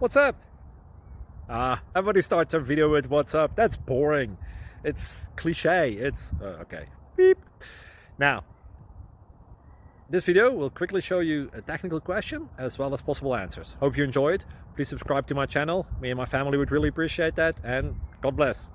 What's up? Everybody starts their video with what's up. That's boring. It's cliche. It's okay. Beep. Now, this video will quickly show you a technical question as well as possible answers. Hope you enjoyed. Please subscribe to my channel. Me and my family would really appreciate that, and God bless.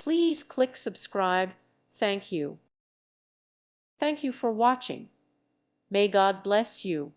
Please click subscribe. Thank you. Thank you for watching. May God bless you.